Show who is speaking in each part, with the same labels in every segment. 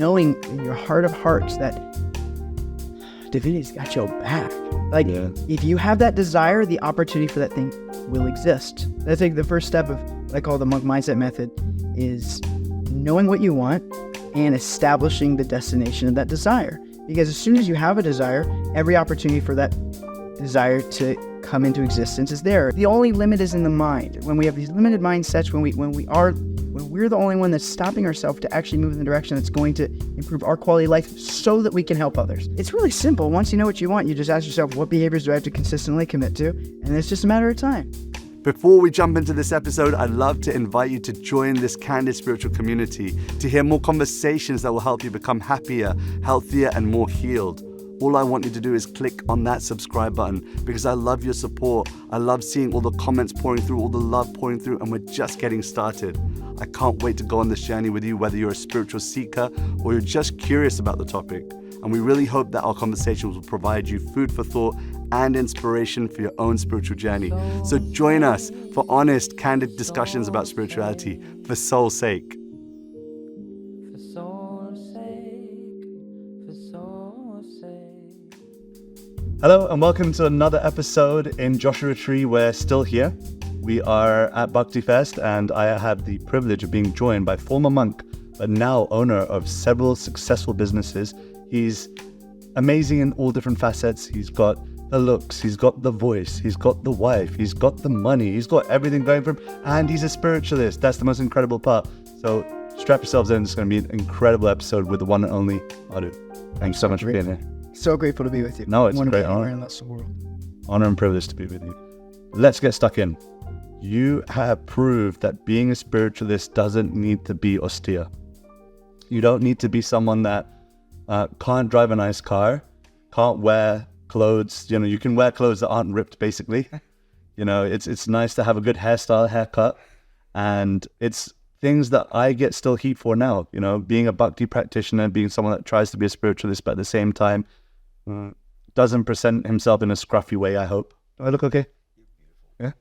Speaker 1: knowing in your heart of hearts that divinity's got your back. Like, if you have that desire, the opportunity for that thing will exist. I think the first step of what I call the monk mindset method is knowing what you want and establishing the destination of that desire. Because as soon as you have a desire, every opportunity for that desire to come into existence is there. The only limit is in the mind. When we have these limited mindsets, when we're the only one that's stopping ourselves to actually move in the direction that's going to improve our quality of life so that we can help others. It's really simple. Once you know what you want, you just ask yourself, what behaviors do I have to consistently commit to? And it's just a matter of time.
Speaker 2: Before we jump into this episode, I'd love to invite you to join this candid spiritual community to hear more conversations that will help you become happier, healthier, and more healed. All I want you to do is click on that subscribe button because I love your support. I love seeing all the comments pouring through, all the love pouring through, and we're just getting started. I can't wait to go on this journey with you, whether you're a spiritual seeker or you're just curious about the topic. And we really hope that our conversations will provide you food for thought and inspiration for your own spiritual journey. So join us for honest, candid discussions about spirituality for soul's sake. Hello and welcome to another episode in Joshua Tree. We're still here. We are at Bhakti Fest and I have the privilege of being joined by former monk, but now owner of several successful businesses. He's amazing in all different facets. He's got the looks, he's got the voice, he's got the wife, he's got the money, he's got everything going for him, and he's a spiritualist. That's the most incredible part. So strap yourselves in. It's going to be an incredible episode with the one and only Mādhu. Thanks so much for being here.
Speaker 1: So grateful to be with you.
Speaker 2: No, it's a great honor. Honor and privilege to be with you. Let's get stuck in. You have proved that being a spiritualist doesn't need to be austere. You don't need to be someone that can't drive a nice car, can't wear clothes. You know, you can wear clothes that aren't ripped, basically. You know, it's nice to have a good hairstyle, haircut, and it's things that I get still heat for now. You know, being a bhakti practitioner, being someone that tries to be a spiritualist, but at the same time doesn't present himself in a scruffy way, I hope. Do I look okay? Yeah?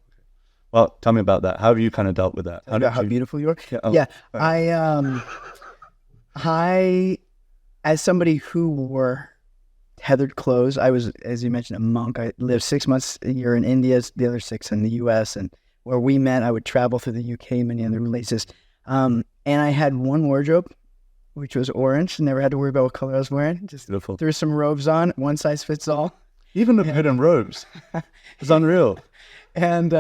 Speaker 2: Well, tell me about that. How have you kind of dealt with that?
Speaker 1: How beautiful you are? Yeah. I, as somebody who wore tethered clothes, I was, as you mentioned, a monk. I lived 6 months a year in India, the other 6 in the US, and where we met, I would travel through the UK, many other places. And I had one wardrobe, which was orange. Never had to worry about what color I was wearing. Just
Speaker 2: Beautiful.
Speaker 1: Threw some robes on, one size fits all.
Speaker 2: Even look good in robes. It's unreal.
Speaker 1: And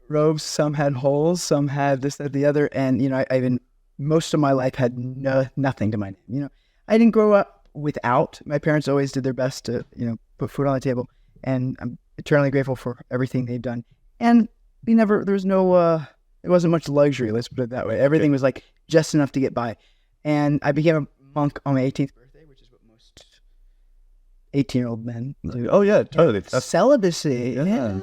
Speaker 1: robes, some had holes, some had this, that, the other. And, you know, I even, most of my life had nothing to my name. You know, I didn't grow up without. My parents always did their best to, you know, put food on the table. And I'm eternally grateful for everything they've done. And there was no, it wasn't much luxury, let's put it that way. Everything was like just enough to get by. And I became a monk on my 18th birthday, which is what most 18-year-old men do.
Speaker 2: Oh yeah, totally.
Speaker 1: That's celibacy. Yeah.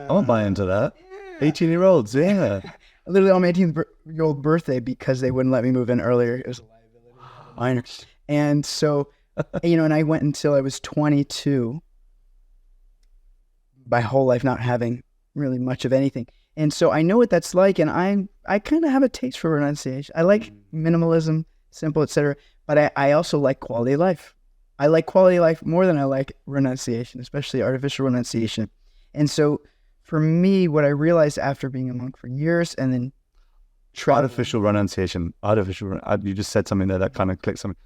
Speaker 2: I won't buy into that. 18-year-olds, yeah.
Speaker 1: Literally on my 18th-year-old birthday, because they wouldn't let me move in earlier. It was a liability. Minor. And so, you know, and I went until I was 22, my whole life not having really much of anything. And so I know what that's like, and I kind of have a taste for renunciation. I like minimalism, simple, etc. But I also like quality of life. I like quality of life more than I like renunciation, especially artificial renunciation. And so for me, what I realized after being a monk for years and then
Speaker 2: artificial renunciation, you just said something there that kind of clicked something.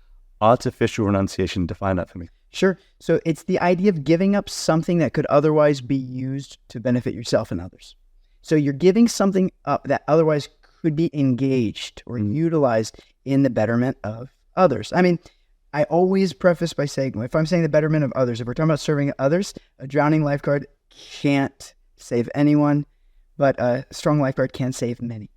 Speaker 2: Artificial renunciation, define that for me.
Speaker 1: Sure. So it's the idea of giving up something that could otherwise be used to benefit yourself and others. So you're giving something up that otherwise could be engaged or utilized in the betterment of others. I mean, I always preface by saying, if I'm saying the betterment of others, if we're talking about serving others, a drowning lifeguard can't save anyone, but a strong lifeguard can save many.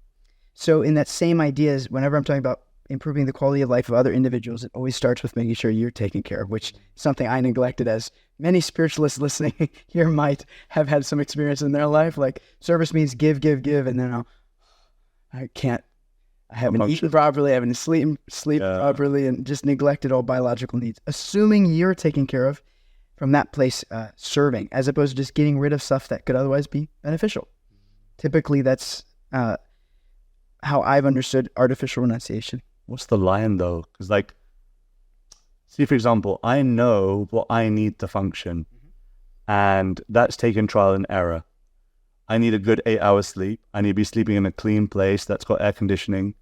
Speaker 1: So in that same idea, whenever I'm talking about improving the quality of life of other individuals, it always starts with making sure you're taken care of, which is something I neglected, as many spiritualists listening here might have had some experience in their life. Like, service means give, and then I haven't eaten properly, I haven't sleep properly, and just neglected all biological needs. Assuming you're taken care of from that place, serving, as opposed to just getting rid of stuff that could otherwise be beneficial. Typically, that's how I've understood artificial renunciation.
Speaker 2: what's the line though? Because like, see, for example, I know what I need to function, and that's taken trial and error. I need a good 8 hours sleep. I need to be sleeping in a clean place that's got air conditioning.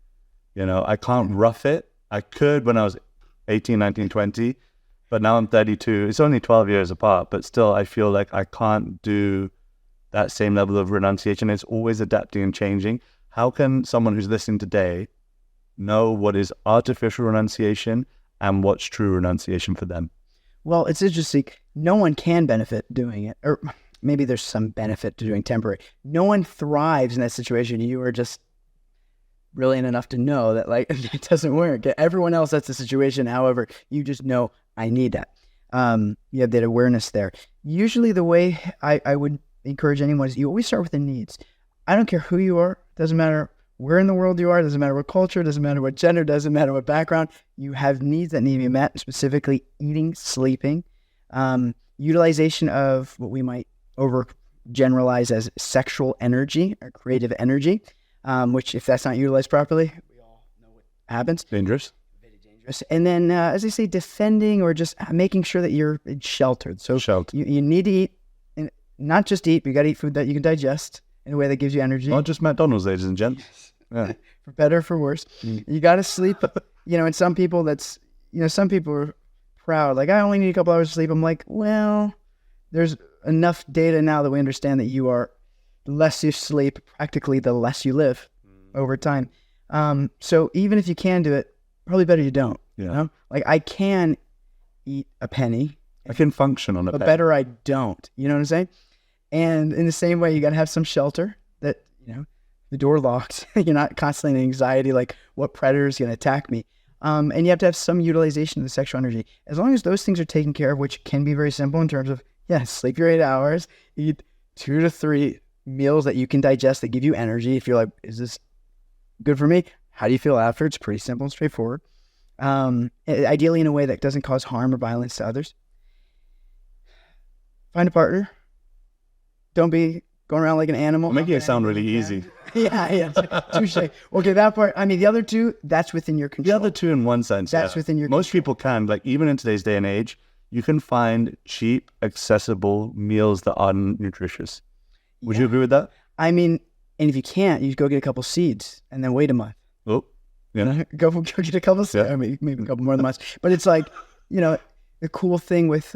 Speaker 2: You know, I can't rough it. I could when I was 18, 19, 20, but now I'm 32. It's only 12 years apart, but still I feel like I can't do that same level of renunciation. It's always adapting and changing. How can someone who's listening today know what is artificial renunciation and what's true renunciation for them?
Speaker 1: Well, it's interesting. No one can benefit doing it, or maybe there's some benefit to doing temporary. No one thrives in that situation. You are just brilliant enough to know that like it doesn't work. Everyone else, that's the situation. However, you just know I need that. You have that awareness there. Usually the way I would encourage anyone is you always start with the needs. I don't care who you are. Doesn't matter where in the world you are. Doesn't matter what culture. Doesn't matter what gender. Doesn't matter what background. You have needs that need to be met, specifically eating, sleeping, utilization of what we might overgeneralize as sexual energy or creative energy, which if that's not utilized properly, we all know what happens.
Speaker 2: Dangerous.
Speaker 1: Very dangerous. And then, as I say, defending or just making sure that you're sheltered. So you need to eat, and not just eat, but you got to eat food that you can digest in a way that gives you energy.
Speaker 2: Not just McDonald's, ladies and gents. Yeah.
Speaker 1: For better or for worse. You got to sleep. You know, and some people some people are proud. Like, I only need a couple hours of sleep. I'm like, well, there's enough data now that we understand that the less you sleep, practically the less you live over time. So even if you can do it, probably better you don't.
Speaker 2: Yeah.
Speaker 1: You know? Like, I can eat a penny.
Speaker 2: I can function on a
Speaker 1: but
Speaker 2: penny.
Speaker 1: Better I don't. You know what I'm saying? And in the same way, you got to have some shelter that, the door locked. You're not constantly in anxiety, like what predator is going to attack me. And you have to have some utilization of the sexual energy. As long as those things are taken care of, which can be very simple in terms of, sleep your 8 hours, eat 2 to 3 meals that you can digest that give you energy. If you're like, is this good for me? How do you feel after? It's pretty simple and straightforward. Ideally in a way that doesn't cause harm or violence to others. Find a partner. Don't be going around like an animal.
Speaker 2: I'm making it sound really easy.
Speaker 1: Yeah. Touche. Okay, that part. I mean, the other two, that's within your control.
Speaker 2: The other two, in one sense,
Speaker 1: that's within your
Speaker 2: Most people can, like, even in today's day and age, you can find cheap, accessible meals that are nutritious. Would you agree with that?
Speaker 1: I mean, and if you can't, you go get a couple seeds and then wait a month.
Speaker 2: Oh,
Speaker 1: Go get a couple seeds. I mean, maybe a couple more than months. But it's like, the cool thing with,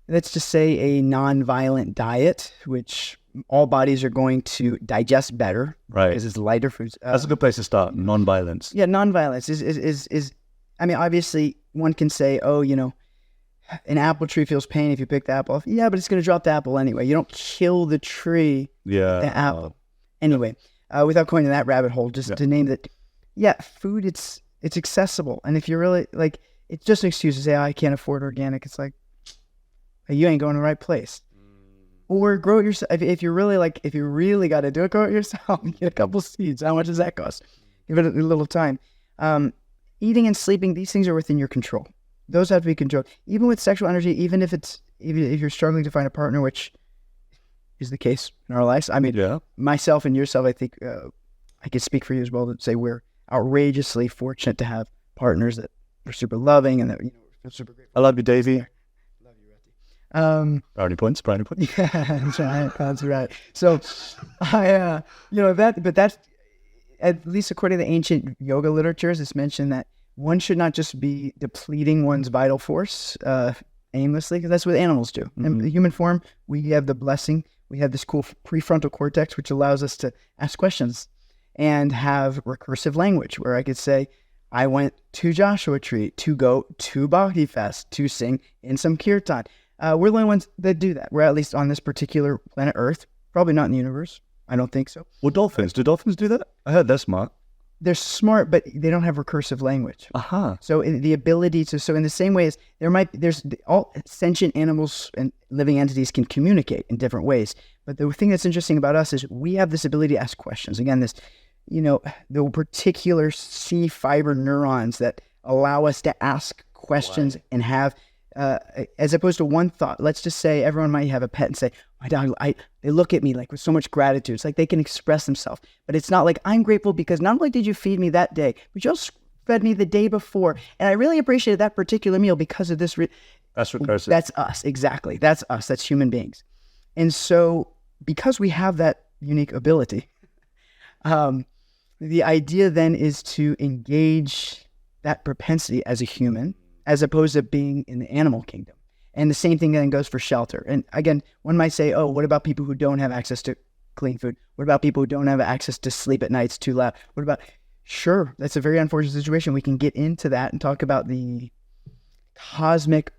Speaker 1: let's just say a non-violent diet, which all bodies are going to digest better.
Speaker 2: Right.
Speaker 1: Because it's lighter foods.
Speaker 2: That's a good place to start. Non-violence.
Speaker 1: Yeah, non-violence is I mean, obviously one can say, an apple tree feels pain if you pick the apple off. Yeah, but it's going to drop the apple anyway. You don't kill the tree, the apple. Anyway, without going to that rabbit hole, just to name that, food, it's accessible. And if you're really, like, it's just an excuse to say, I can't afford organic. It's like, you ain't going to the right place. Or grow it yourself. If you really got to do it, grow it yourself. Get a couple seeds. How much does that cost? Give it a little time. Eating and sleeping, these things are within your control. Those have to be controlled. Even with sexual energy, even if you're struggling to find a partner, which is the case in our lives. I mean, myself and yourself, I think I can speak for you as well to say we're outrageously fortunate to have partners that are super loving and that feel super grateful.
Speaker 2: I love you, Davey.
Speaker 1: Love you, Retty.
Speaker 2: Brownie points.
Speaker 1: Yeah, that's right. So but that's, at least according to the ancient yoga literatures, it's mentioned that one should not just be depleting one's vital force aimlessly, because that's what animals do. In the human form, we have the blessing. We have this cool prefrontal cortex, which allows us to ask questions and have recursive language, where I could say, I went to Joshua Tree to go to Bhakti Fest to sing in some kirtan. We're the only ones that do that. We're at least on this particular planet Earth. Probably not in the universe. I don't think so.
Speaker 2: Well, dolphins. Do dolphins do that? I heard they're smart.
Speaker 1: They're smart, but they don't have recursive language. So the ability to, so in the same way as there's all sentient animals and living entities can communicate in different ways. But the thing that's interesting about us is we have this ability to ask questions. Again, this, the particular C fiber neurons that allow us to ask questions and have as opposed to one thought. Let's just say everyone might have a pet and say, my dog, they look at me like with so much gratitude. It's like they can express themselves. But it's not like, I'm grateful because not only did you feed me that day, but you also fed me the day before. And I really appreciated that particular meal because of this.
Speaker 2: That's recursive.
Speaker 1: That's us. Exactly. That's us. That's human beings. And so because we have that unique ability, the idea then is to engage that propensity as a human, as opposed to being in the animal kingdom. And the same thing then goes for shelter. And again, one might say, oh, what about people who don't have access to clean food? What about people who don't have access to sleep at night? It's too loud. What about, sure, that's a very unfortunate situation. We can get into that and talk about the cosmic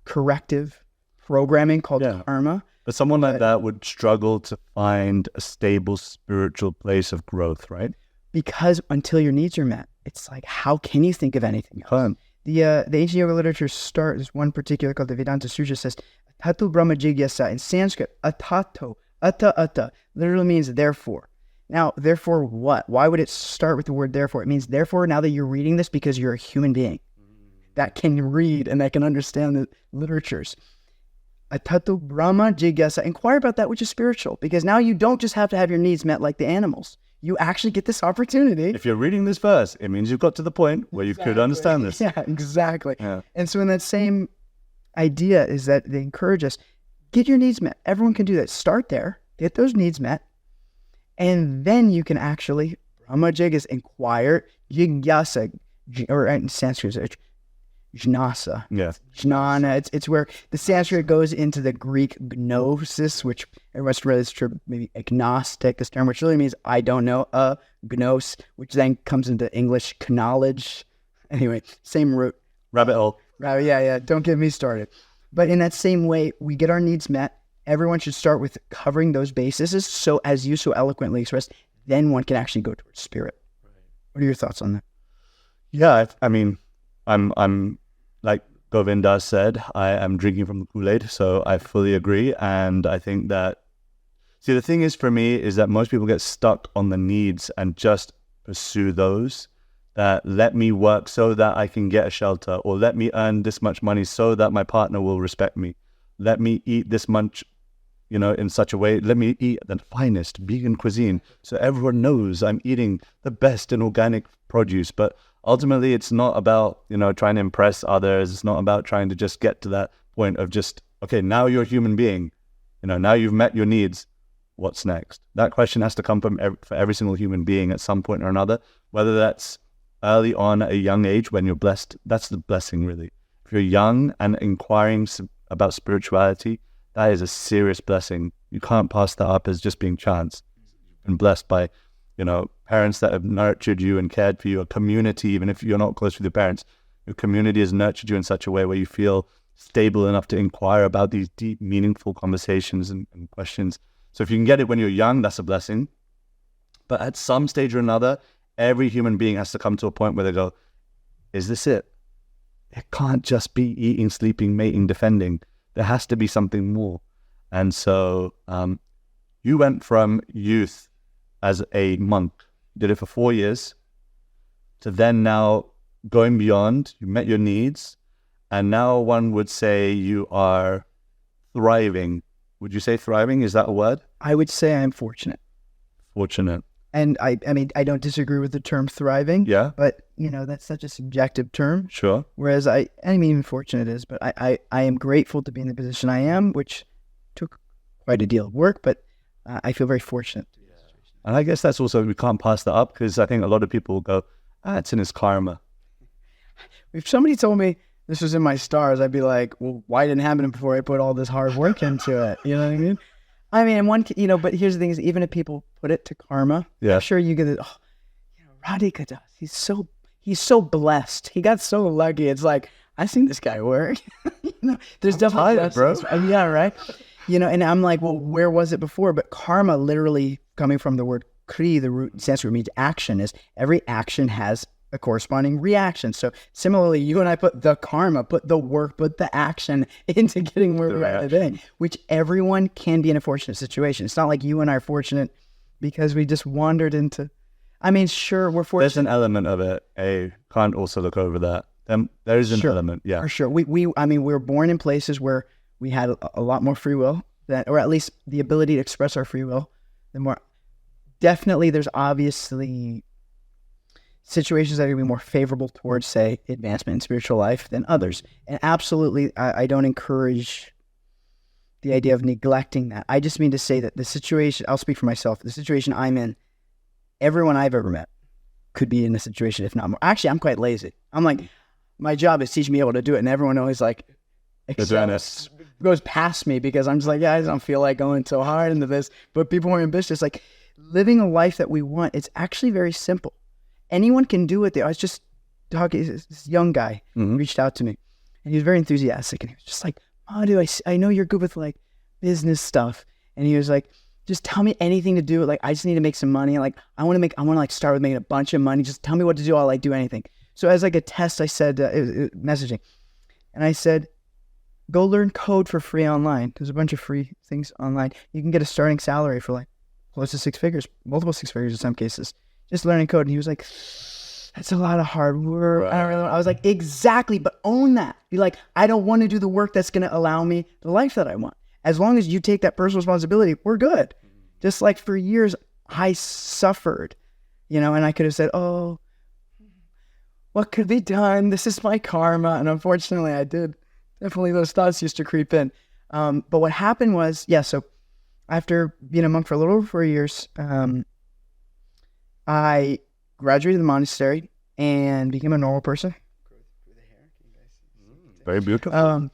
Speaker 1: corrective programming called karma.
Speaker 2: But someone like that would struggle to find a stable spiritual place of growth, right?
Speaker 1: Because until your needs are met, it's like, how can you think of anything else? The ancient yoga literature there's one particular called the Vedanta Sutra says, Atatu Brahma Jigyasa. In Sanskrit, atato, ata, literally means therefore. Now, therefore what? Why would it start with the word therefore? It means therefore now that you're reading this because you're a human being that can read and that can understand the literatures. Atatu Brahma Jigyasa. Inquire about that which is spiritual, because now you don't just have to have your needs met like the animals. You actually get this opportunity.
Speaker 2: If you're reading this verse, it means you've got to the point where you could understand this.
Speaker 1: Yeah, exactly.
Speaker 2: Yeah.
Speaker 1: And so in that same idea is that they encourage us, get your needs met. Everyone can do that. Start there, get those needs met, and then you can actually, Brahma Jigyasa, inquire, Jigyasa, or in Sanskrit, it's jnasa.
Speaker 2: Yeah.
Speaker 1: Jnana. It's where the Sanskrit goes into the Greek gnosis, which everyone's really maybe agnostic, this term, which really means I don't know, gnos, which then comes into English knowledge. Anyway, same root.
Speaker 2: Rabbit hole.
Speaker 1: Yeah. Don't get me started. But in that same way, we get our needs met. Everyone should start with covering those bases. So as you so eloquently expressed, then one can actually go towards spirit. Right. What are your thoughts on that?
Speaker 2: Yeah, I mean, I'm like Govinda said, I am drinking from the Kool-Aid, so I fully agree. And I think that, see, the thing is for me is that most people get stuck on the needs and just pursue those, that let me work so that I can get a shelter, or let me earn this much money so that my partner will respect me. Let me eat this much, in such a way, let me eat the finest vegan cuisine so everyone knows I'm eating the best in organic produce. But ultimately, it's not about, trying to impress others. It's not about trying to just get to that point of just, okay, now you're a human being. Now you've met your needs. What's next? That question has to come for every single human being at some point or another, whether that's early on at a young age when you're blessed. That's the blessing, really. If you're young and inquiring about spirituality, that is a serious blessing. You can't pass that up as just being chance. You've been blessed by parents that have nurtured you and cared for you, a community, even if you're not close with your parents, your community has nurtured you in such a way where you feel stable enough to inquire about these deep, meaningful conversations and questions. So if you can get it when you're young, that's a blessing. But at some stage or another, every human being has to come to a point where they go, is this it? It can't just be eating, sleeping, mating, defending. There has to be something more. And so you went from youth as a monk, did it for 4 years, to then now going beyond, you met your needs, and now one would say you are thriving. Would you say thriving? Is that a word?
Speaker 1: I would say I'm fortunate.
Speaker 2: Fortunate.
Speaker 1: And I mean, I don't disagree with the term thriving.
Speaker 2: Yeah.
Speaker 1: But, that's such a subjective term.
Speaker 2: Sure.
Speaker 1: Whereas I mean, even fortunate is, but I am grateful to be in the position I am, which took quite a deal of work, but I feel very fortunate.
Speaker 2: And I guess that's also, we can't pass that up, because I think a lot of people will go, it's in his karma.
Speaker 1: If somebody told me this was in my stars, I'd be like, well, why didn't it happen before I put all this hard work into it? You know what I mean? I mean, but here's the thing is, even if people put it to karma, I'm sure you get it. Oh, Radhika does. He's so blessed. He got so lucky. It's like, I've seen this guy work. There's definitely,
Speaker 2: bro.
Speaker 1: Yeah, right. And I'm like, well, where was it before? But karma, literally coming from the word kri, the root in Sanskrit means action, is every action has a corresponding reaction. So similarly, you and I put the karma, put the work, put the action into getting where we're at today, which everyone can be in a fortunate situation. It's not like you and I are fortunate because we just wandered into, I mean, sure, we're fortunate.
Speaker 2: There's an element of it. Can't also look over that. then there is an
Speaker 1: Sure.
Speaker 2: element. Yeah.
Speaker 1: For sure. We were born in places where we had a lot more free will, or at least the ability to express our free will. Definitely there's obviously situations that are going to be more favorable towards, say, advancement in spiritual life than others. And absolutely, I don't encourage the idea of neglecting that. I just mean to say that the situation, I'll speak for myself, the situation I'm in, everyone I've ever met could be in a situation, if not more. Actually, I'm quite lazy. I'm like, my job is teaching me able to do it, and everyone always like goes past me because I'm just like, yeah, I don't feel like going so hard into this. But people who are ambitious, like living a life that we want, it's actually very simple. Anyone can do it. I was just talking, this young guy reached out to me, and he was very enthusiastic, and he was just like, Mādhu, I know you're good with like business stuff. And he was like, just tell me anything to do. Like, I just need to make some money. Like, I want to like start with making a bunch of money. Just tell me what to do. I'll like do anything. So as like a test, I said, messaging. And I said, go learn code for free online. There's a bunch of free things online. You can get a starting salary for like close to 6 figures, multiple 6 figures in some cases, just learning code. And he was like, that's a lot of hard work. Right. I was like, exactly, but own that. Be like, I don't want to do the work that's going to allow me the life that I want. As long as you take that personal responsibility, we're good. Just like for years, I suffered, and I could have said, oh, what could be done? This is my karma. And unfortunately, I did. Definitely those thoughts used to creep in. But what happened was, so after being a monk for a little over 4 years, I graduated the monastery and became a normal person.
Speaker 2: Very beautiful.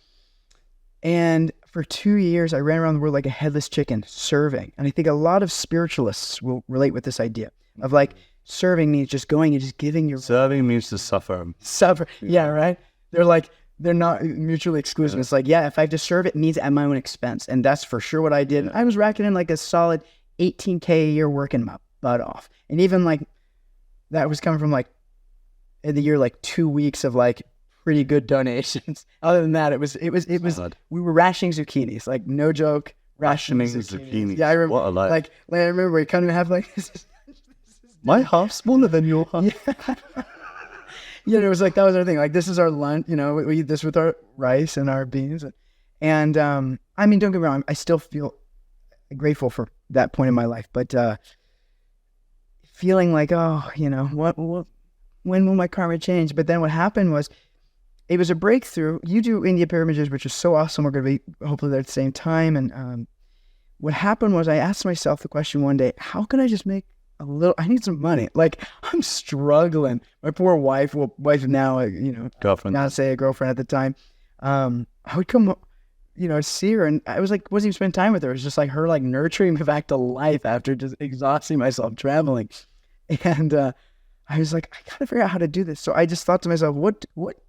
Speaker 1: And for 2 years, I ran around the world like a headless chicken, serving. And I think a lot of spiritualists will relate with this idea of like serving means just going and just giving your...
Speaker 2: Serving means to suffer.
Speaker 1: Suffer. Yeah, right? They're not mutually exclusive. It's like, if I have to serve, it means at my own expense. And that's for sure what I did. I was racking in like a solid $18K a year working my butt off. And even like, that was coming from like in the year, like 2 weeks of like pretty good donations. Other than that, it was, we were rationing zucchinis, like no joke, rationing zucchinis. Yeah, I remember. What a life. Like I remember we kind of have like,
Speaker 2: my half smaller than your half.
Speaker 1: Yeah. It was like, that was our thing. Like, this is our lunch, we eat this with our rice and our beans. And I mean, don't get me wrong, I still feel grateful for that point in my life, but feeling like, when will my karma change? But then what happened was, it was a breakthrough. You do India pilgrimages, which is so awesome. We're going to be hopefully there at the same time. And what happened was, I asked myself the question one day, how can I just make I need some money. Like, I'm struggling. My poor wife now,
Speaker 2: girlfriend,
Speaker 1: not say a girlfriend at the time. I would come, see her, and I was like, wasn't even spend time with her. It was just like her, like nurturing me back to life after just exhausting myself traveling. And I was like, I gotta figure out how to do this. So I just thought to myself, what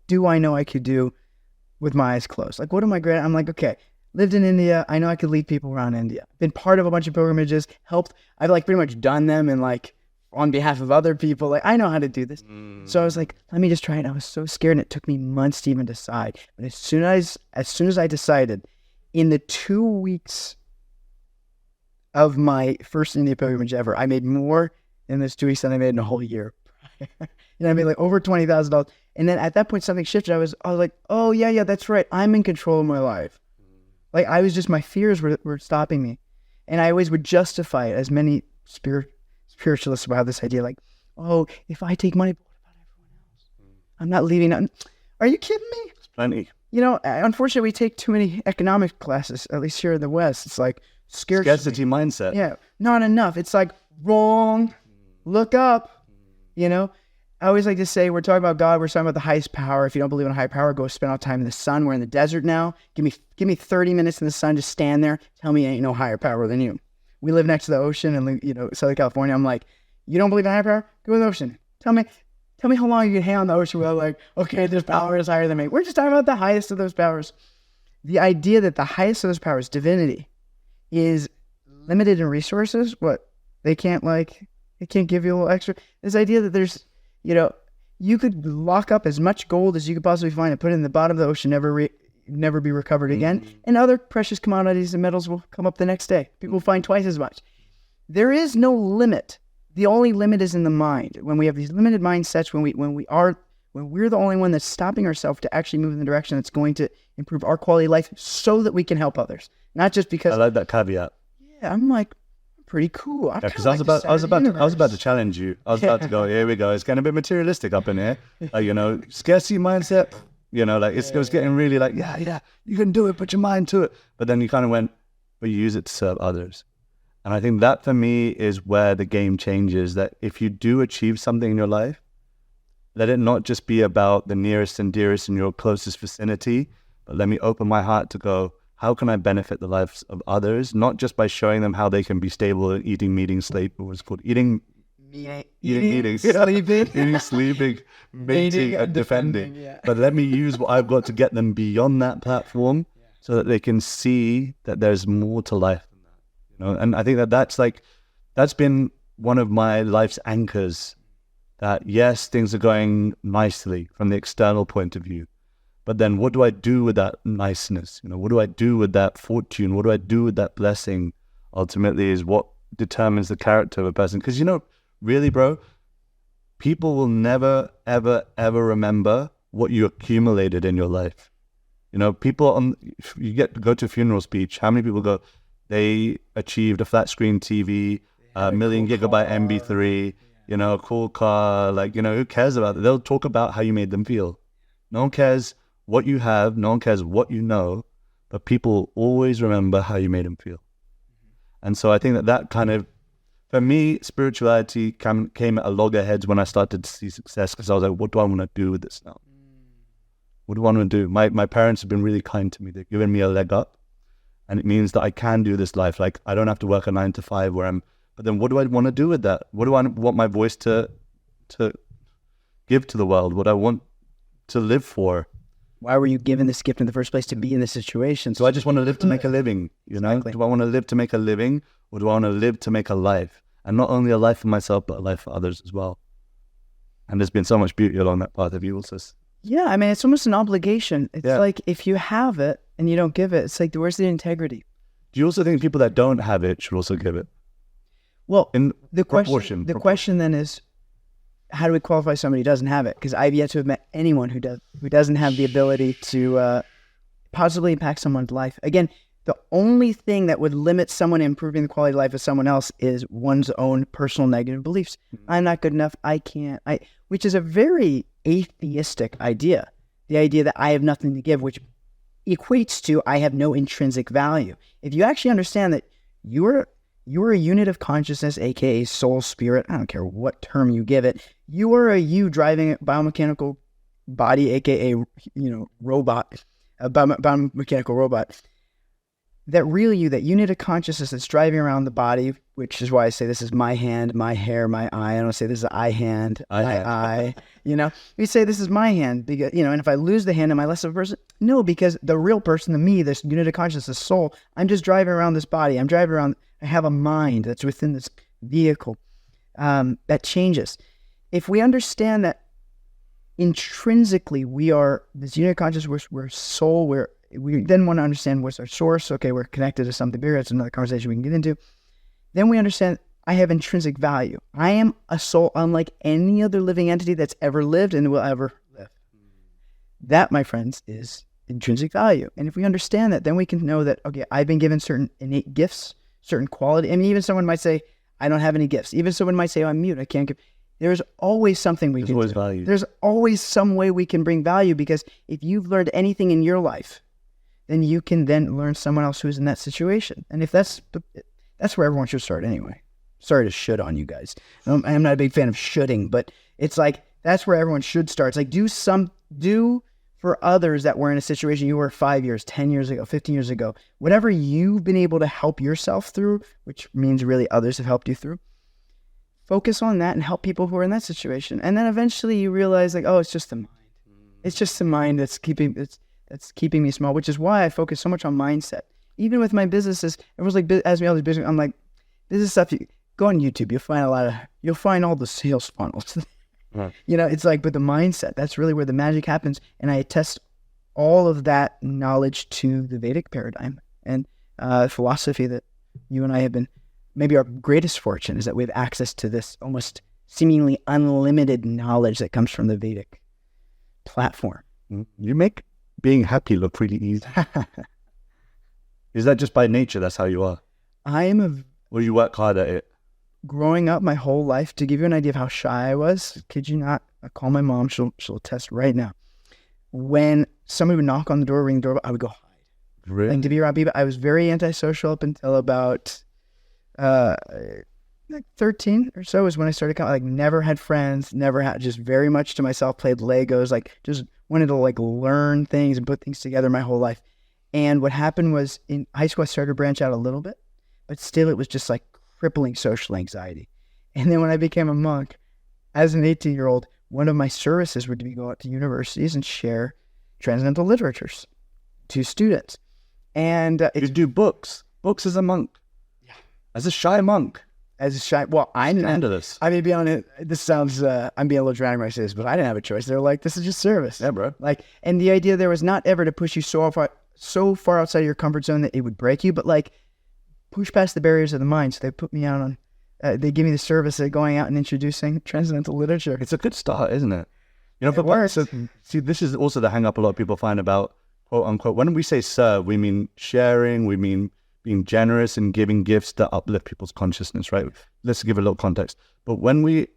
Speaker 1: do I know I could do with my eyes closed? Like, what am I great at? I'm like, okay, lived in India. I know I could lead people around India. Been part of a bunch of pilgrimages, helped. I've like pretty much done them and like on behalf of other people. Like, I know how to do this. So I was like, let me just try it. I was so scared, and it took me months to even decide. But as soon as I decided, in the 2 weeks of my first India pilgrimage ever, I made more in those 2 weeks than I made in a whole year. I made like over $20,000. And then at that point, something shifted. I was like, oh yeah, that's right. I'm in control of my life. Like, I was just, my fears were stopping me. And I always would justify it, as many spiritualists about this idea, like, oh, if I take money, what about everyone else? I'm not leaving nothing. Are you kidding me?
Speaker 2: It's plenty.
Speaker 1: Unfortunately, we take too many economic classes, at least here in the West. It's like
Speaker 2: scarcity mindset.
Speaker 1: Yeah, not enough. It's like, wrong. Look up. I always like to say, we're talking about God, we're talking about the highest power. If you don't believe in a high power, go spend all time in the sun. We're in the desert now. Give me 30 minutes in the sun, just stand there. Tell me ain't no higher power than you. We live next to the ocean in Southern California. I'm like, you don't believe in higher power? Go in the ocean. Tell me how long you can hang on the ocean without like, okay, there's power is higher than me. We're just talking about the highest of those powers. The idea that the highest of those powers, divinity, is limited in resources. What? They can't give you a little extra. This idea that there's, you could lock up as much gold as you could possibly find and put it in the bottom of the ocean, never be recovered again. And other precious commodities and metals will come up the next day. People will find twice as much. There is no limit. The only limit is in the mind. When we have these limited mindsets, when when we're the only one that's stopping ourselves to actually move in the direction that's going to improve our quality of life so that we can help others. Not just because
Speaker 2: I like that caveat.
Speaker 1: yeah, I'm like pretty cool.
Speaker 2: Yeah, because I was about to challenge you. I was about to go, here we go. It's getting a bit materialistic up in here. Like, scarcity mindset. Like it was getting really like, yeah, you can do it, put your mind to it. But then you kind of went, but you use it to serve others. And I think that for me is where the game changes, that if you do achieve something in your life, let it not just be about the nearest and dearest in your closest vicinity, but let me open my heart to go, how can I benefit the lives of others? Not just by showing them how they can be stable at eating, meeting, sleep, or what's called eating, sleeping, mating, and defending. Yeah. But let me use what I've got to get them beyond that platform so that they can see that there's more to life than that. And I think that's been one of my life's anchors, that yes, things are going nicely from the external point of view. But then what do I do with that niceness? What do I do with that fortune? What do I do with that blessing? Ultimately is what determines the character of a person. Because, really, bro, people will never, ever, ever remember what you accumulated in your life. People if you go to a funeral speech, how many people go, they achieved a flat screen TV, a million gigabyte MP3, a cool car, who cares about it? They'll talk about how you made them feel. No one cares what you have, no one cares what you know, but people always remember how you made them feel. And so I think that kind of, for me, spirituality came at a loggerheads when I started to see success, because I was like, what do I want to do with this now? What do I want to do? My parents have been really kind to me. They've given me a leg up, and it means that I can do this life. Like, I don't have to work a 9 to 5 but then what do I want to do with that? What do I want my voice to give to the world? What I want to live for?
Speaker 1: Why were you given this gift in the first place, to be in this situation?
Speaker 2: So I just want to live to make a living,
Speaker 1: Exactly.
Speaker 2: Do I want to live to make a living, or do I want to live to make a life? And not only a life for myself, but a life for others as well. And there's been so much beauty along that path of you also.
Speaker 1: Yeah, I mean, it's almost an obligation. It's like, if you have it and you don't give it, it's like, where's the integrity?
Speaker 2: Do you also think people that don't have it should also give it?
Speaker 1: Well,
Speaker 2: in
Speaker 1: the
Speaker 2: proportion.
Speaker 1: question then is, how do we qualify somebody who doesn't have it? Because I've yet to have met anyone who doesn't have the ability to positively impact someone's life. Again, the only thing that would limit someone improving the quality of life of someone else is one's own personal negative beliefs. I'm not good enough. I can't. Which is a very atheistic idea. The idea that I have nothing to give, which equates to I have no intrinsic value. If you actually understand that you're a unit of consciousness, aka soul, spirit, I don't care what term you give it. You are a you driving a biomechanical body, aka robot, a biomechanical robot. That real you, that unit of consciousness that's driving around the body, which is why I say this is my hand, my hair, my eye. I don't say this is I hand, my eye. We say this is my hand because and if I lose the hand, am I less of a person? No, because the real person, the me, this unit of consciousness, this soul, I'm just driving around this body. I'm driving around. I have a mind that's within this vehicle that changes. If we understand that intrinsically we are this unit of consciousness, we're soul, we then want to understand what's our source. Okay, we're connected to something bigger. That's another conversation we can get into. Then we understand I have intrinsic value. I am a soul unlike any other living entity that's ever lived and will ever live. That, my friends, is intrinsic value. And if we understand that, then we can know that, okay, I've been given certain innate gifts, certain quality. I mean, even someone might say, I don't have any gifts. Even someone might say, I'm mute, I can't give. There's always something we can do.
Speaker 2: Value.
Speaker 1: There's always some way we can bring value, because if you've learned anything in your life, then you can then learn someone else who's in that situation. And if that's where everyone should start anyway. Sorry to should on you guys. I'm not a big fan of shoulding, but it's like, that's where everyone should start. It's like, do for others that were in a situation you were 5 years, 10 years ago, 15 years ago, whatever you've been able to help yourself through, which means really others have helped you through, focus on that and help people who are in that situation. And then eventually you realize, like, oh, it's just the mind. It's just the mind that's keeping me small, which is why I focus so much on mindset. Even with my businesses, everyone's like, ask me all these business. I'm like, business stuff. You go on YouTube, you'll find all the sales funnels. It's like, but the mindset, that's really where the magic happens. And I attest all of that knowledge to the Vedic paradigm and philosophy that you and I have been. Maybe our greatest fortune is that we have access to this almost seemingly unlimited knowledge that comes from the Vedic platform.
Speaker 2: You make being happy look pretty easy. Is that just by nature? That's how you are?
Speaker 1: I am
Speaker 2: Or you work hard at it?
Speaker 1: growing up my whole life, to give you an idea of how shy I was, kid you not, I call my mom, she'll attest right now. When somebody would knock on the door, ring the doorbell, I would go hide.
Speaker 2: Really?
Speaker 1: And to be around people, I was very antisocial up until about like 13 or so is when I started like never had friends, never had, just very much to myself, played Legos, like just wanted to like learn things and put things together my whole life. And what happened was in high school, I started to branch out a little bit, but still it was just like crippling social anxiety. And then when I became a monk, as an 18-year-old, one of my services would be go out to universities and share transcendental literatures to students. And
Speaker 2: you do books as a monk.
Speaker 1: Yeah.
Speaker 2: As a shy monk.
Speaker 1: As a shy, well, I'm
Speaker 2: Scandalous.
Speaker 1: I may be on it. This sounds, I'm being a little dramatic when I say this, but I didn't have a choice. They're like, this is just service.
Speaker 2: Yeah, bro.
Speaker 1: Like, and the idea there was not ever to push you so far outside of your comfort zone that it would break you, but like push past the barriers of the mind. So they put me out on, they give me the service of going out and introducing transcendental literature.
Speaker 2: It's a good start, isn't it? You know,
Speaker 1: It works.
Speaker 2: So, see, this is also the hang up a lot of people find about quote unquote. When we say serve, we mean sharing, we mean being generous and giving gifts that uplift people's consciousness, right? Let's give a little context. But when we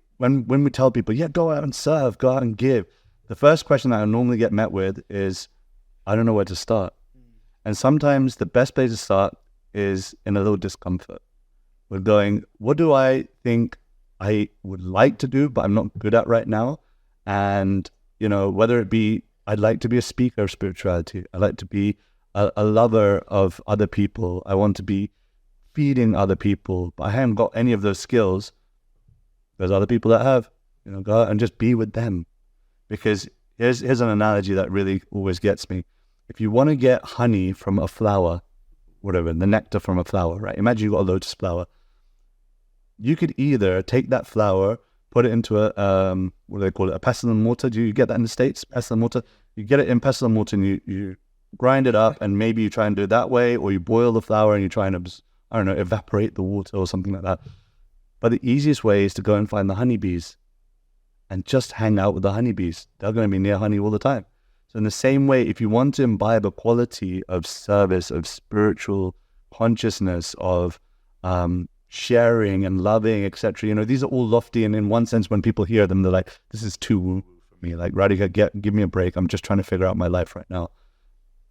Speaker 2: tell people, yeah, go out and serve, go out and give, the first question that I normally get met with is, I don't know where to start. And sometimes the best place to start is in a little discomfort. We're going, what do I think I would like to do, but I'm not good at right now? And, you know, whether it be, I'd like to be a speaker of spirituality. I'd like to be a lover of other people. I want to be feeding other people, but I haven't got any of those skills. There's other people that have, you know, go out and just be with them. Because here's an analogy that really always gets me. If you want to get honey from a flower, whatever, the nectar from a flower, right? Imagine you've got a lotus flower. You could either take that flower, put it into a, what do they call it? A pestle and mortar. Do you get that in the States? Pestle and mortar. You get it in pestle and mortar and you grind it up, and maybe you try and do it that way, or you boil the flour and you try and, I don't know, evaporate the water or something like that. But the easiest way is to go and find the honeybees and just hang out with the honeybees. They're going to be near honey all the time. So in the same way, if you want to imbibe a quality of service, of spiritual consciousness, of sharing and loving, etc., you know, these are all lofty, and in one sense, when people hear them, they're like, this is too woo for me. Like, Radhika, give me a break. I'm just trying to figure out my life right now.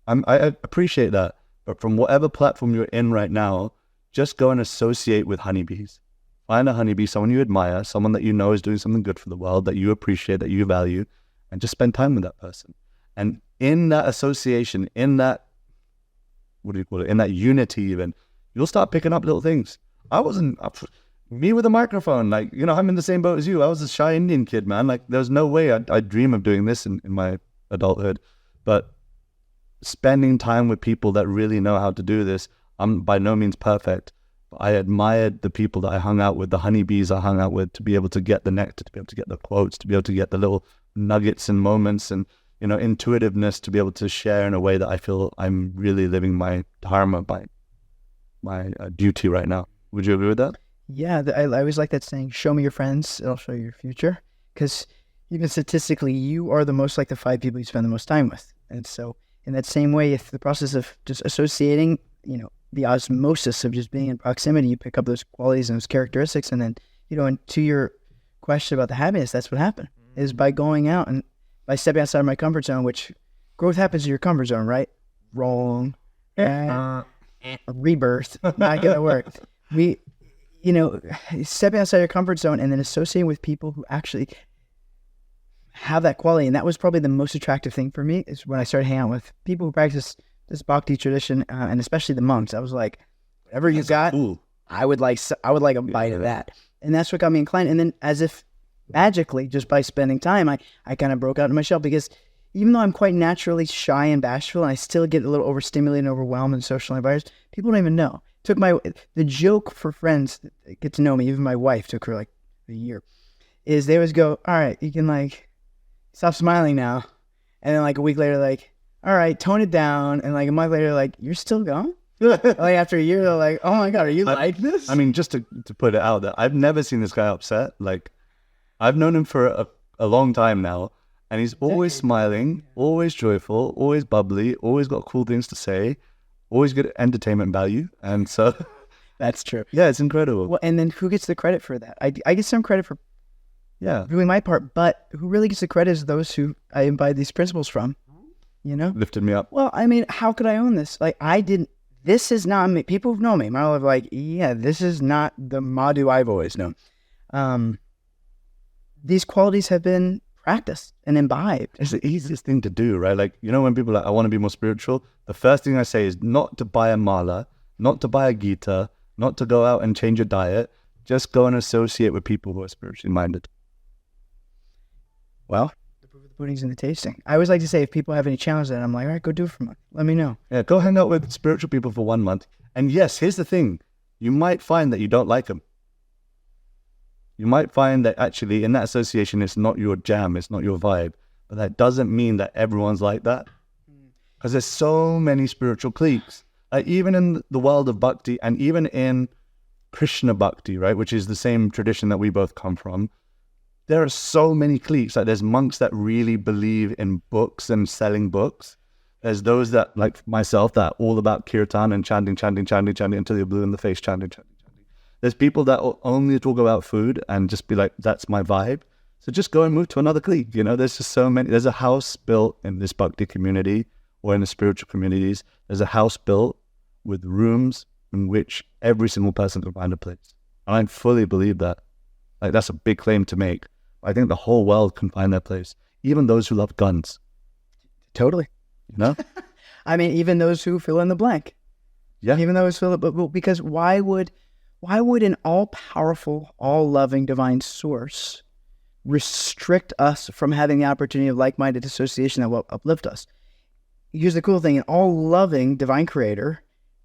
Speaker 2: I appreciate that, but from whatever platform you're in right now, just go and associate with honeybees. Find a honeybee, someone you admire, someone that you know is doing something good for the world, that you appreciate, that you value, and just spend time with that person. And in that association, in that, what do you call it, in that unity even, you'll start picking up little things. Me with a microphone, like, you know, I'm in the same boat as you. I was a shy Indian kid, man. Like, there's no way I'd dream of doing this in my adulthood. But spending time with people that really know how to do this, I'm by no means perfect. But I admired the people that I hung out with, the honeybees I hung out with, to be able to get the nectar, to be able to get the quotes, to be able to get the little nuggets and moments and, you know, intuitiveness, to be able to share in a way that I feel I'm really living my dharma, my duty right now. Would you agree with that?
Speaker 1: Yeah, I always like that saying, show me your friends, it'll show you your future. Because even statistically, you are the most like the 5 people you spend the most time with. And so in that same way, if the process of just associating, you know, the osmosis of just being in proximity, you pick up those qualities and those characteristics. And then, you know, and to your question about the happiness, that's what happened, is by going out and by stepping outside of my comfort zone, which growth happens in your comfort zone, right? Wrong. Rebirth, not going to work. You know, stepping outside your comfort zone and then associating with people who actually have that quality. And that was probably the most attractive thing for me, is when I started hanging out with people who practice this bhakti tradition, and especially the monks. I was like, whatever you got, cool. I would like a bite of that. And that's what got me inclined. And then as if magically, just by spending time, I kind of broke out of my shell, because even though I'm quite naturally shy and bashful, and I still get a little overstimulated and overwhelmed in social environments, people don't even know. The joke for friends that get to know me, even my wife, took her like a year, is they always go, all right, you can like stop smiling now. And then like a week later, like, all right, tone it down. And like a month later, like, you're still going? Like after a year, they're like, oh my God, are you like this?
Speaker 2: I mean, just to put it out there, I've never seen this guy upset. Like, I've known him for a long time now, And he's always smiling, always joyful, always bubbly, always got cool things to say, always good entertainment value. And so
Speaker 1: That's true.
Speaker 2: yeah, it's incredible.
Speaker 1: Well, and then who gets the credit for that? I get some credit for
Speaker 2: Yeah.
Speaker 1: doing my part, but who really gets the credit is those who I imbibe these principles from, you know?
Speaker 2: Lifted me up.
Speaker 1: Well, I mean, how could I own this? Like, this is not me. People who know me, my life, like, yeah, this is not the Mādhu I've always known. These qualities have been practiced and imbibed.
Speaker 2: It's the easiest thing to do, right? Like, you know, when people are like, I want to be more spiritual, the first thing I say is not to buy a mala, not to buy a Gita, not to go out and change your diet. Just go and associate with people who are spiritually minded.
Speaker 1: Well, the proof of the pudding's in the tasting. I always like to say, if people have any challenges, then I'm like, all right, go do it for a month. Let me know.
Speaker 2: Yeah, go hang out with spiritual people for 1 month. And yes, here's the thing. You might find that you don't like them. You might find that actually in that association, it's not your jam, it's not your vibe. But that doesn't mean that everyone's like that. Because there's so many spiritual cliques. Like even in the world of bhakti and even in Krishna bhakti, right, which is the same tradition that we both come from, there are so many cliques. Like there's monks that really believe in books and selling books. There's those that, like myself, that are all about kirtan and chanting until you're blue in the face, chanting. There's people that will only talk about food and just be like, that's my vibe. So just go and move to another clique. You know, there's just so many. There's a house built in this bhakti community or in the spiritual communities. There's a house built with rooms in which every single person can find a place. And I fully believe that. Like that's a big claim to make. I think the whole world can find their place. Even those who love guns.
Speaker 1: Totally.
Speaker 2: You know?
Speaker 1: I mean, even those who fill in the blank.
Speaker 2: Yeah.
Speaker 1: Even those fill it, but because why would an all-powerful, all-loving divine source restrict us from having the opportunity of like-minded association that will uplift us? Here's the cool thing. An all-loving divine creator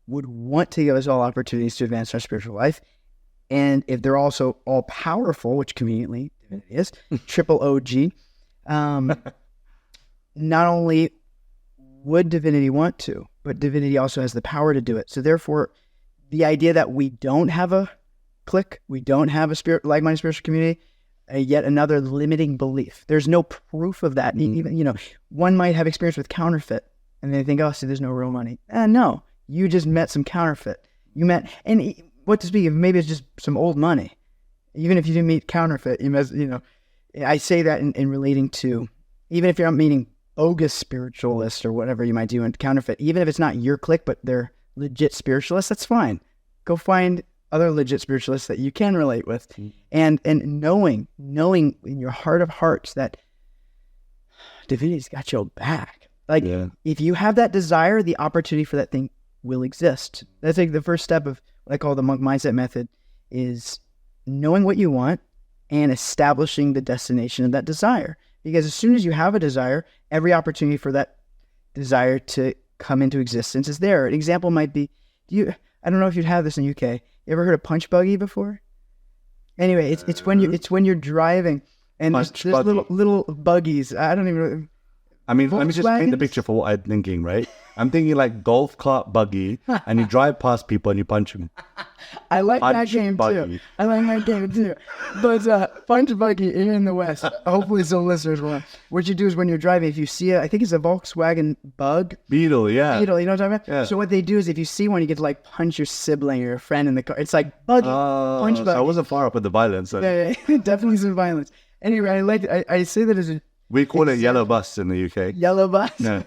Speaker 1: would want to give us all opportunities to advance our spiritual life. And if they're also all-powerful, which conveniently it is, triple OG, not only would divinity want to, but divinity also has the power to do it. So therefore, the idea that we don't have a clique, we don't have a like-minded spiritual community, yet another limiting belief. There's no proof of that. Even, you know, one might have experience with counterfeit and they think, oh, see, there's no real money. No, you just met some counterfeit. You met, and what to speak of, maybe it's just some old money. Even if you didn't meet counterfeit, you know, I say that in relating to, even if you're not meeting bogus spiritualists or whatever you might do in counterfeit, even if it's not your clique, but they're legit spiritualists, that's fine. Go find other legit spiritualists that you can relate with. And knowing in your heart of hearts that divinity's got your back. Like, if you have that desire, the opportunity for that thing will exist. That's like the first step of what I call the monk mindset method, is knowing what you want and establishing the destination of that desire. Because as soon as you have a desire, every opportunity for that desire to come into existence is there. An example might be, I don't know if you'd have this in UK. You ever heard of punch buggy before? Anyway, it's when you're driving and there's little buggies. I don't even know.
Speaker 2: I mean, let me just paint the picture for what I'm thinking, right? I'm thinking like golf cart buggy, and you drive past people and you punch them.
Speaker 1: I like that game too. But punch buggy here in the West, hopefully some listeners will. What you do is when you're driving, if you see I think it's a Volkswagen Bug.
Speaker 2: Beetle, yeah.
Speaker 1: Beetle, you know what I'm talking about?
Speaker 2: Yeah.
Speaker 1: So what they do is if you see one, you get to like punch your sibling or your friend in the car. It's like buggy, punch buggy.
Speaker 2: So I wasn't far up with the violence. So.
Speaker 1: Yeah, definitely some violence. Anyway, I say that as a...
Speaker 2: We call it yellow bus in the UK.
Speaker 1: Yellow bus?
Speaker 2: Yeah.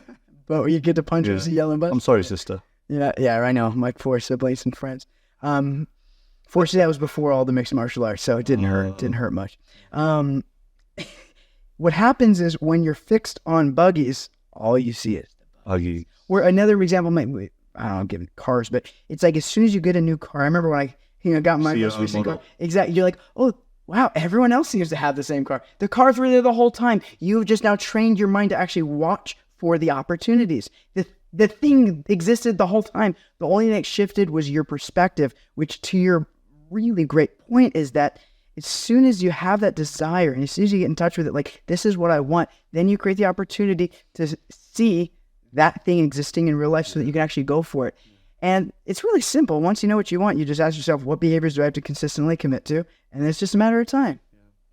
Speaker 1: But you get to punch with a yellow bus?
Speaker 2: I'm sorry, sister.
Speaker 1: Yeah, I know. My 4 siblings and friends. Fortunately, that was before all the mixed martial arts, so it didn't hurt much. What happens is when you're fixed on buggies, all you see is the
Speaker 2: buggy.
Speaker 1: Where another example might be, I don't know, I'm giving cars, but it's like as soon as you get a new car, I remember when I got my most recent car. Exactly. You're like, oh, wow, everyone else seems to have the same car. The cars were there the whole time. You've just now trained your mind to actually watch for the opportunities. The thing existed the whole time. The only thing that shifted was your perspective, which to your really great point is that as soon as you have that desire and as soon as you get in touch with it, like, this is what I want, then you create the opportunity to see that thing existing in real life so that you can actually go for it. And it's really simple. Once you know what you want, you just ask yourself, what behaviors do I have to consistently commit to? And it's just a matter of time.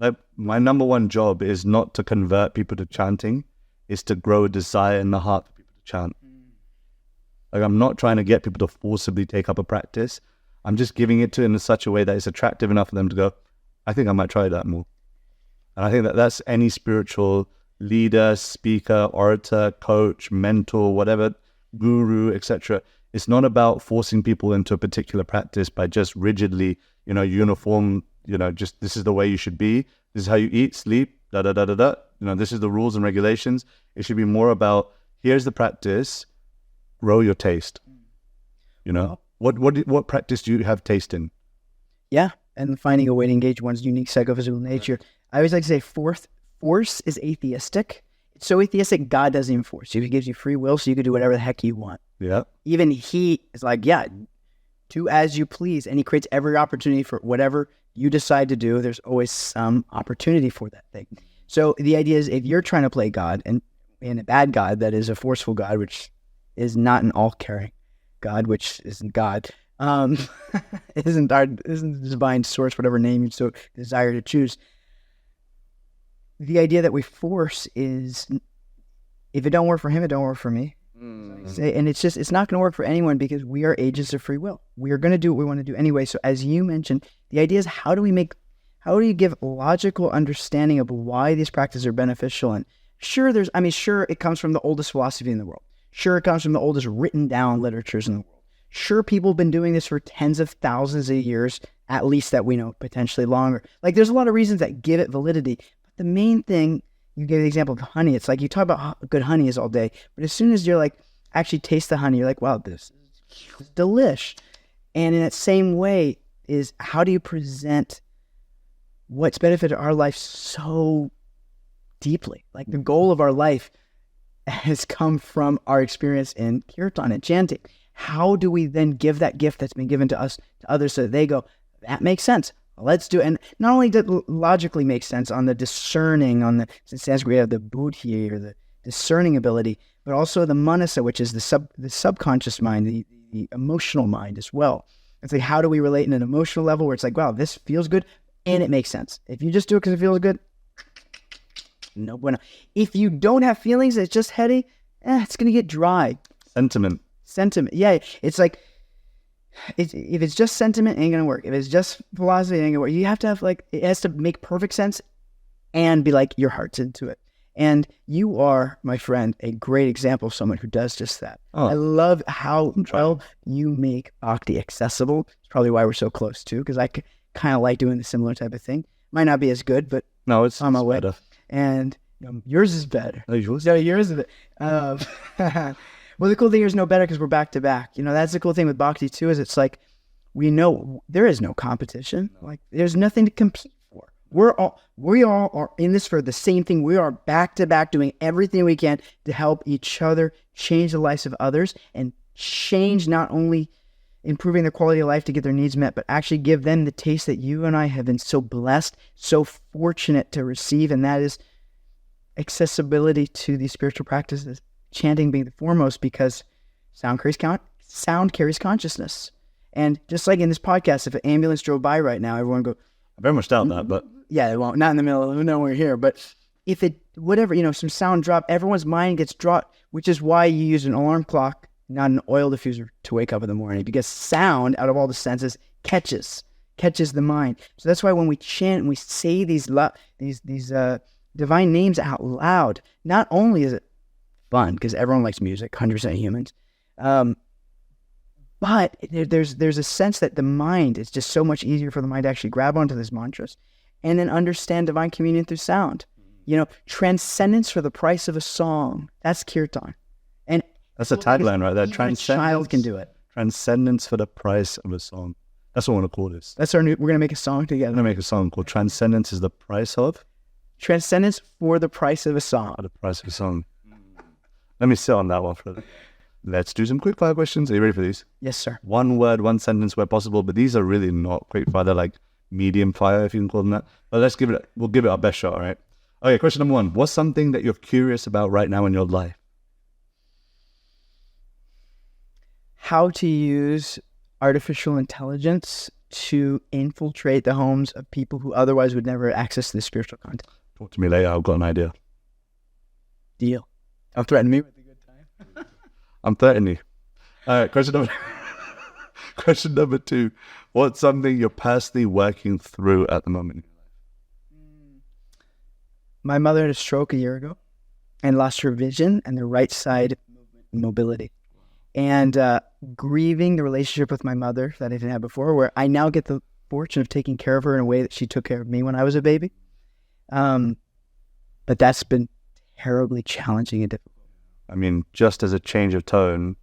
Speaker 2: Like my number one job is not to convert people to chanting, is to grow a desire in the heart for people to chant. Like, I'm not trying to get people to forcibly take up a practice. I'm just giving it to them in such a way that it's attractive enough for them to go, I think I might try that more. And I think that that's any spiritual leader, speaker, orator, coach, mentor, whatever, guru, etc. It's not about forcing people into a particular practice by just rigidly, uniform, just this is the way you should be. This is how you eat, sleep, da-da-da-da-da. This is the rules and regulations. It should be more about, here's the practice, grow your taste. What practice do you have taste in?
Speaker 1: Yeah, and finding a way to engage one's unique psychophysical nature. I always like to say force is atheistic. It's so atheistic, God doesn't even force you. He gives you free will, so you can do whatever the heck you want.
Speaker 2: Yeah.
Speaker 1: Even he is like, do as you please. And he creates every opportunity for whatever you decide to do. There's always some opportunity for that thing. So the idea is, if you're trying to play God and a bad God that is a forceful God, which is not an all-caring God, which isn't God, isn't the divine source, whatever name you so desire to choose. The idea that we force is, if it don't work for him, it don't work for me. And it's not going to work for anyone, because we are agents of free will. We are going to do what we want to do anyway. So as you mentioned, the idea is, how do you give logical understanding of why these practices are beneficial? And sure, it comes from the oldest philosophy in the world. Sure, it comes from the oldest written down literatures in the world. Sure, people have been doing this for tens of thousands of years, at least that we know, potentially longer. Like, there's a lot of reasons that give it validity. But the main thing, you gave the example of honey. It's like, you talk about how good honey is all day, but as soon as you're like, actually taste the honey, you're like, wow, this is delish. And in that same way is, how do you present what's benefited our life so deeply? Like, the goal of our life has come from our experience in kirtan and chanting. How do we then give that gift that's been given to us to others, so that they go, that makes sense, let's do it? And not only did it logically make sense on the discerning, on the Sanskrit we have the buddhi, or the discerning ability, but also the manasa, which is the subconscious mind, the emotional mind as well. It's like, how do we relate in an emotional level where it's like, wow, this feels good and it makes sense. If you just do it because it feels good, no bueno. If you don't have feelings, it's just heady, it's going to get dry.
Speaker 2: Sentiment.
Speaker 1: Yeah, it's like, if it's just sentiment, it ain't going to work. If it's just philosophy, it ain't going to work. You have to have, like, it has to make perfect sense and be like, your heart's into it. And you are, my friend, a great example of someone who does just that. I love how well you make bhakti accessible. It's probably why we're so close too, because I kind of like doing the similar type of thing. Might not be as good, but
Speaker 2: no, it's
Speaker 1: on my way.
Speaker 2: Better.
Speaker 1: And yours is better.
Speaker 2: Oh, yours?
Speaker 1: No, yours is better. Well, the cool thing here is no better, because we're back to back. That's the cool thing with bhakti too, is it's like, we know there is no competition. Like, there's nothing to compete for. We all are in this for the same thing. We are back to back, doing everything we can to help each other change the lives of others, and change, not only improving their quality of life to get their needs met, but actually give them the taste that you and I have been so blessed, so fortunate to receive. And that is accessibility to these spiritual practices, chanting being the foremost, because sound carries consciousness. And just like in this podcast, if an ambulance drove by right now, everyone go,
Speaker 2: I very much doubt that, but
Speaker 1: yeah, it won't. Not in the middle of nowhere here. But if it, whatever, some sound drop, everyone's mind gets dropped, which is why you use an alarm clock, not an oil diffuser, to wake up in the morning, because sound, out of all the senses, catches the mind. So that's why when we chant and we say these divine names out loud, not only is it fun, because everyone likes music, 100% humans, but there's a sense that the mind, is just so much easier for the mind to actually grab onto these mantras and then understand divine communion through sound. Transcendence for the price of a song. That's kirtan. And
Speaker 2: that's a tagline right there.
Speaker 1: A child can do it.
Speaker 2: Transcendence for the price of a song. That's what I want to call this.
Speaker 1: That's we're going to make a song together.
Speaker 2: I'm going to make a song called Transcendence is the price of?
Speaker 1: Transcendence for the price of a song.
Speaker 2: For the price of a song. Let me sit on that one for a minute. Let's do some quick fire questions. Are you ready for these?
Speaker 1: Yes, sir.
Speaker 2: One word, one sentence where possible, but these are really not quick fire. They're like medium fire, if you can call them that. But we'll give it our best shot, all right? Okay, question number one. What's something that you're curious about right now in your life?
Speaker 1: How to use artificial intelligence to infiltrate the homes of people who otherwise would never access this spiritual content.
Speaker 2: Talk to me later. I've got an idea.
Speaker 1: Deal. Don't threaten me with a good time.
Speaker 2: I'm threatening you. All right, question number 2. What's something you're personally working through at the moment?
Speaker 1: My mother had a stroke a year ago and lost her vision and the right side mobility. And grieving the relationship with my mother that I didn't have before, where I now get the fortune of taking care of her in a way that she took care of me when I was a baby. But that's been terribly challenging and difficult.
Speaker 2: I mean, just as a change of tone,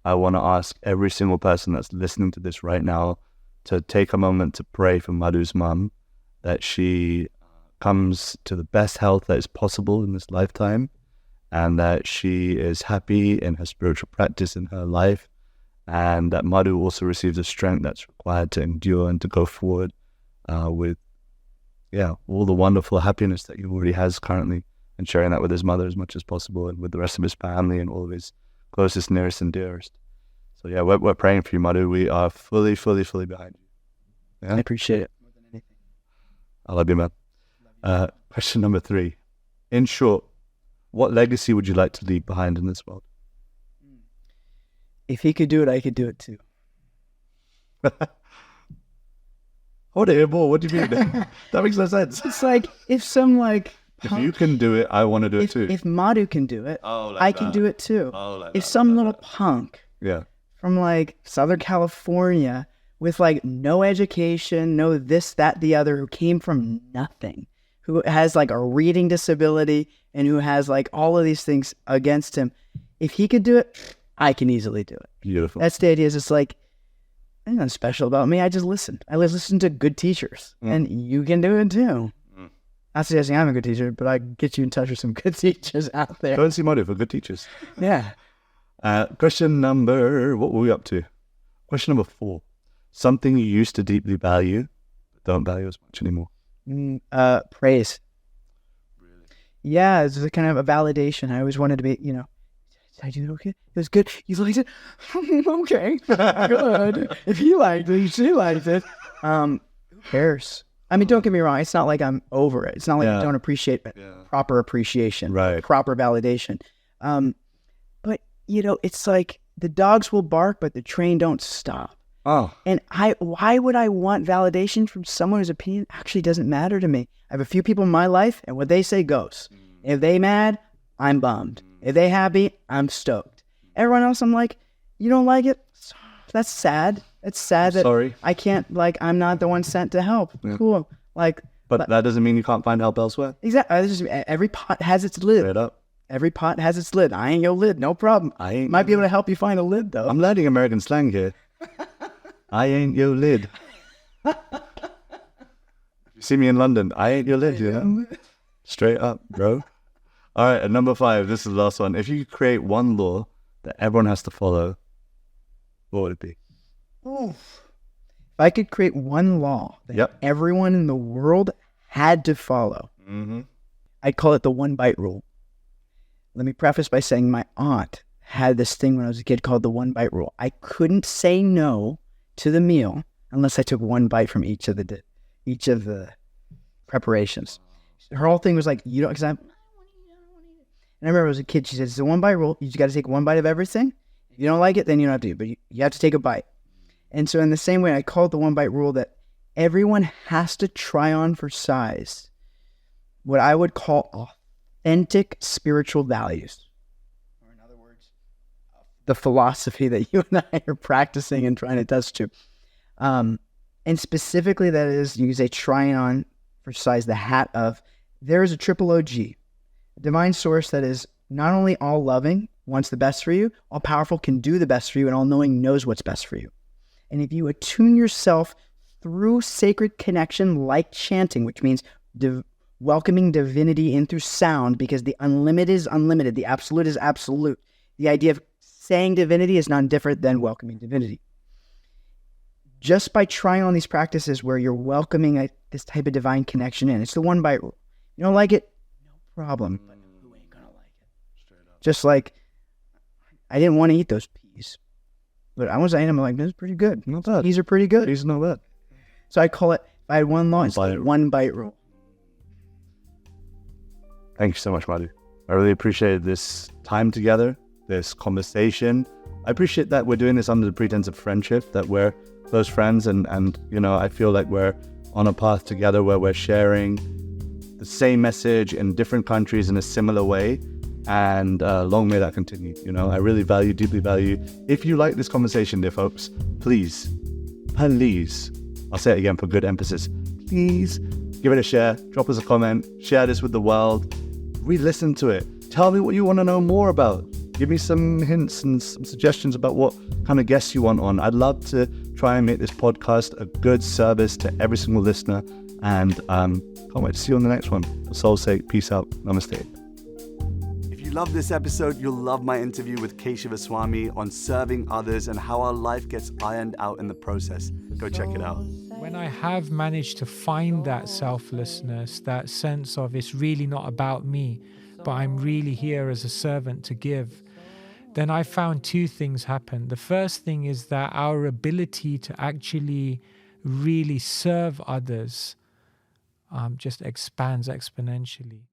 Speaker 2: I want to ask every single person that's listening to this right now to take a moment to pray for Madhu's mum, that she comes to the best health that is possible in this lifetime, and that she is happy in her spiritual practice in her life, and that Madhu also receives the strength that's required to endure and to go forward with all the wonderful happiness that he already has currently, and sharing that with his mother as much as possible and with the rest of his family and all of his closest, nearest and dearest. So yeah, we're praying for you, Madhu. We are fully behind you. Yeah?
Speaker 1: I appreciate it more than anything.
Speaker 2: I love you, man. Question number 3. In short, what legacy would you like to leave behind in this world?
Speaker 1: If he could do it, I could do it too.
Speaker 2: I want to hear more. What do you mean? That makes no sense.
Speaker 1: It's like if some like
Speaker 2: if you can do it, I want to do it too.
Speaker 1: If Madhu can do it, I can do it too. If some little punk from like Southern California with like no education, no this, that, the other, who came from nothing, who has like a reading disability and who has like all of these things against him, if he could do it, I can easily do it.
Speaker 2: Beautiful.
Speaker 1: That's the idea. Is it's like, there's nothing special about me. I just listen. I listen to good teachers, and you can do it too. Not suggesting I'm a good teacher, but I get you in touch with some good teachers out there.
Speaker 2: Go and see Madhu for good teachers.
Speaker 1: Yeah.
Speaker 2: Question number, what were we up to? Question number 4. Something you used to deeply value, but don't value as much anymore.
Speaker 1: Praise. Really? Yeah, it's a kind of a validation. I always wanted to be, did I do it okay? It was good. You liked it? Okay, good. If he liked it, she liked it. Who cares? I mean, don't get me wrong. It's not like I'm over it. It's not like I don't appreciate proper appreciation, proper validation. But, it's like the dogs will bark, but the train don't stop.
Speaker 2: Oh.
Speaker 1: And why would I want validation from someone whose opinion actually doesn't matter to me? I have a few people in my life, and what they say goes. If they mad, I'm bummed. If they happy, I'm stoked. Everyone else, I'm like, you don't like it? That's sad. It's sad that
Speaker 2: sorry.
Speaker 1: I can't, I'm not the one sent to help. Yeah. Cool.
Speaker 2: But that doesn't mean you can't find help elsewhere.
Speaker 1: Exactly. Every pot has its lid.
Speaker 2: Straight up.
Speaker 1: Every pot has its lid. I ain't your lid. No problem. Might be able to help you find a lid, though.
Speaker 2: I'm learning American slang here. I ain't your lid. You see me in London, I ain't your lid, Straight up, bro. All right, and number 5, this is the last one. If you could create one law that everyone has to follow, what would it be?
Speaker 1: If I could create one law that everyone in the world had to follow, I'd call it the 1 bite rule. Let me preface by saying my aunt had this thing when I was a kid called the 1 bite rule. I couldn't say no to the meal unless I took 1 bite from each of the preparations. Her whole thing was like, you don't, because and I remember as a kid, she said, it's the 1 bite rule. You just got to take 1 bite of everything. If you don't like it, then you don't have to, but you have to take a bite. And so in the same way, I call it the 1 bite rule, that everyone has to try on for size what I would call authentic spiritual values. Or in other words, the philosophy that you and I are practicing and trying to touch to. And specifically, that is, you can say trying on for size the hat of, there is a triple OG, a divine source that is not only all loving, wants the best for you, all powerful, can do the best for you, and all knowing, knows what's best for you. And if you attune yourself through sacred connection like chanting, which means welcoming divinity in through sound, because the unlimited is unlimited, the absolute is absolute. The idea of saying divinity is not different than welcoming divinity. Just by trying on these practices where you're welcoming this type of divine connection in, it's the 1 bite rule. You don't like it? No problem. But who ain't gonna like it? Straight up. Just like, I didn't want to eat those peas, but I was eating them, like, this is pretty good.
Speaker 2: Not bad.
Speaker 1: Peas are pretty good.
Speaker 2: Peas are not bad.
Speaker 1: So I call it, if I had one law, it's the one bite rule.
Speaker 2: Thank you so much, Madhu. I really appreciated this time together, this conversation. I appreciate that we're doing this under the pretense of friendship, that we're close friends, and you know, I feel like we're on a path together where we're sharing the same message in different countries in a similar way, and long may that continue. You know, I really value, deeply value. If you like this conversation, dear folks, please, I'll say it again for good emphasis, please give it a share, drop us a comment, share this with the world, re-listen to it. Tell me what you want to know more about. Give me some hints and some suggestions about what kind of guests you want on. I'd love to try and make this podcast a good service to every single listener. And can't wait to see you on the next one. For soul's sake, peace out. Namaste. If you love this episode, you'll love my interview with Keshava Swami on serving others and how our life gets ironed out in the process. Go check it out.
Speaker 3: When I have managed to find that selflessness, that sense of it's really not about me, but I'm really here as a servant to give, then I found two things happen. The first thing is that our ability to actually really serve others just expands exponentially.